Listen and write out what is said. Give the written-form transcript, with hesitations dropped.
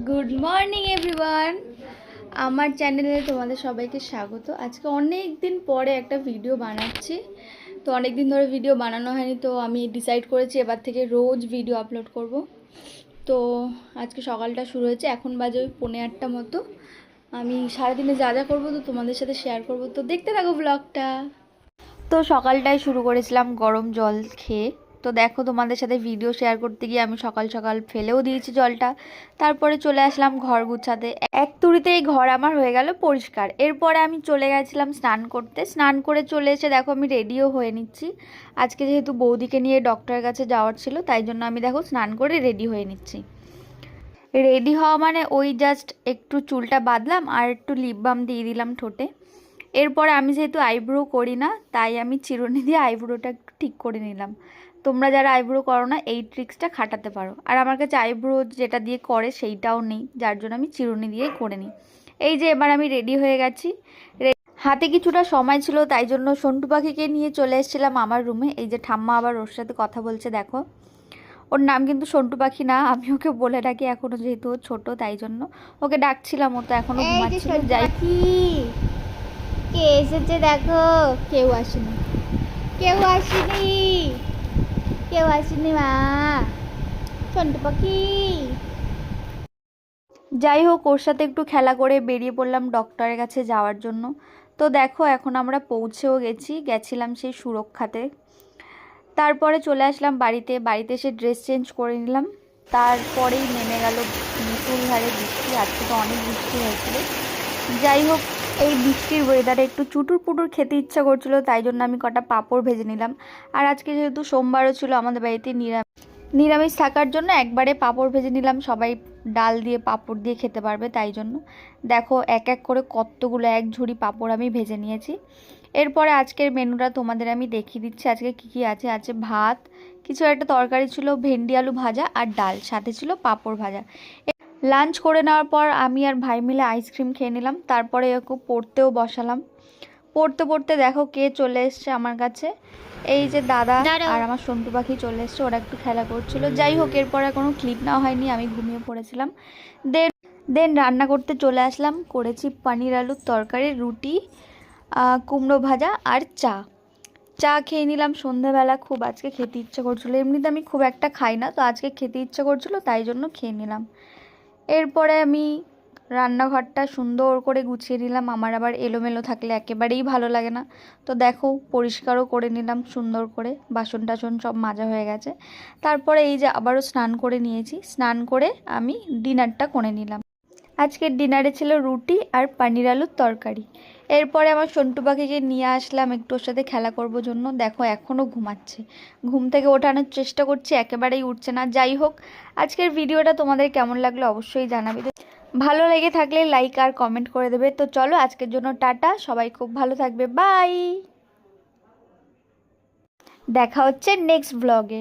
Good morning everyone, আমার চ্যানেলে তোমাদের সবাইকে স্বাগত। আজকে অনেক দিন পরে একটা ভিডিও বানাচ্ছি। তো অনেক দিন ধরে ভিডিও বানানো হয়নি, তো আমি ডিসাইড করেছি এবার থেকে রোজ ভিডিও আপলোড করব। তো আজকে সকালটা শুরু হয়েছে, এখন বাজে ওই 8:45 মতো। আমি সারাদিনে যা যা করবো তো তোমাদের সাথে শেয়ার করব, তো দেখতে থাকো ব্লগটা। তো সকালটাই শুরু করেছিলাম গরম জল খেয়ে। তো দেখো, তোমাদের সাথে ভিডিও শেয়ার করতে গিয়ে আমি সকাল সকাল ফেলেও দিয়েছি জলটা। তারপরে চলে আসলাম ঘর গুছাতে। এক তুড়িতেই ঘর আমার হয়ে গেল পরিষ্কার। এরপরে আমি চলে গেছিলাম স্নান করতে। স্নান করে চলে এসে দেখো আমি রেডিও হয়ে নিচ্ছি। আজকে যেহেতু বৌদিকে নিয়ে ডক্টরের কাছে যাওয়ার ছিল, তাই জন্য আমি দেখো স্নান করে রেডি হয়ে নিচ্ছি। রেডি হওয়া মানে ওই জাস্ট একটু চুলটা বাঁধলাম আর একটু লিপ বাম দিয়ে দিলাম ঠোঁটে। এরপরে আমি যেহেতু আইব্রো করি না, তাই আমি চিরুনি দিয়ে আইব্রোটা একটু ঠিক করে নিলাম। তোমরা যারা আইব্রো করো না, এই ট্রিক্সটা খাটাতে পারো। আর আমার কাছে আইব্রো যেটা দিয়ে করে সেইটাও নেই, যার জন্য আমি চিরুনি দিয়েই করে নিই। এই যে এবার আমি রেডি হয়ে গেছি। হাতে কিছুটা সময় ছিল, তাই জন্য সন্টু পাখিকে নিয়ে চলে এসেছিলাম আমার রুমে। এই যে ঠাম্মা আবার ওর সাথে কথা বলছে দেখো। ওর নাম কিন্তু সন্টু পাখি না, আমি ওকে বলে ডাকি এখনও, যেহেতু ও ছোটো তাই জন্য ওকে ডাকছিলাম। ও তো এখনও ঘুমাচ্ছিল। যাই, কে এসেছে দেখো। কেউ আসেনি, কেউ আসেনি, কেউ আসেনি মা, সন্টু পাখি। যাই হোক, ওর সাথে একটু খেলা করে বেরিয়ে পড়লাম ডক্টরের কাছে যাওয়ার জন্য। তো দেখো এখন আমরা পৌঁছেও গেছিলাম সেই সুরক্ষাতে। তারপরে চলে আসলাম বাড়িতে। বাড়িতে এসে ড্রেস চেঞ্জ করে নিলাম। তারপরেই নেমে গেল মুষলধারে বৃষ্টি। আজকে তো অনেক বৃষ্টি হয়েছিল। যাই হোক, এই বৃষ্টির ওয়েদারে একটু চুটুর পুটুর খেতে ইচ্ছা করছিল, তাই জন্য আমি কটা পাঁপড় ভেজে নিলাম। আর আজকে যেহেতু সোমবারও ছিল, আমাদের বাড়িতে নিরামিষ থাকার জন্য একবারে পাঁপড় ভেজে নিলাম। সবাই ডাল দিয়ে পাঁপড় দিয়ে খেতে পারবে, তাই জন্য দেখো এক এক করে কতগুলো এক ঝুড়ি পাঁপড় আমি ভেজে নিয়েছি। এরপরে আজকের মেনুটা তোমাদের আমি দেখিয়ে দিচ্ছি। আজকে কী কী আছে। আছে ভাত, কিছু একটা তরকারি ছিল, ভেন্ডি আলু ভাজা আর ডাল, সাথে ছিল পাঁপড় ভাজা। লাঞ্চ করে নেওয়ার পর আমি আর ভাই মিলে আইসক্রিম খেয়ে নিলাম। তারপরে ওকে পড়তেও বসালাম। পড়তে পড়তে দেখো কে চলে এসছে আমার কাছে। এই যে দাদা আর আমার সন্টু পাখি চলে এসছে, ওরা একটু খেলা করছিল। যাই হোক, এরপরে কোনো ক্লিপ নেওয়া হয়নি, আমি ঘুমিয়ে পড়েছিলাম। দেন রান্না করতে চলে আসলাম। করেছি পনির আলুর তরকারি, রুটি, কুমড়ো ভাজা আর চা খেয়ে নিলাম সন্ধ্যাবেলা। খুব আজকে খেতে ইচ্ছা করছিলো, এমনিতে আমি খুব একটা খাই না, তো আজকে খেতে ইচ্ছা করছিলো তাই জন্য খেয়ে নিলাম। এরপরে আমি রান্নাঘরটা সুন্দর করে গুছিয়ে নিলাম। আমার আবার এলোমেলো থাকলে একেবারেই ভালো লাগে না। তো দেখো পরিষ্কারও করে নিলাম সুন্দর করে, বাসন টাসন সব মাজা হয়ে গেছে। তারপরে এই যে আবারও স্নান করে নিয়েছি। স্নান করে আমি ডিনারটা করে নিলাম। আজকের ডিনারে ছিল রুটি আর পনির আলুর তরকারি। এরপরে আমার সন্টু পাখিকে নিয়ে আসলাম একটু ওর সাথে খেলা করবো জন্য। দেখো এখনও ঘুমাচ্ছে, ঘুম থেকে ওঠানোর চেষ্টা করছি, একেবারেই উঠছে না। যাই হোক, আজকের ভিডিওটা তোমাদের কেমন লাগলো অবশ্যই জানাবে। ভালো লেগে থাকলে লাইক আর কমেন্ট করে দেবে। তো চলো আজকের জন্য টাটা, সবাই খুব ভালো থাকবে, বাই। দেখা হচ্ছে নেক্সট ব্লগে।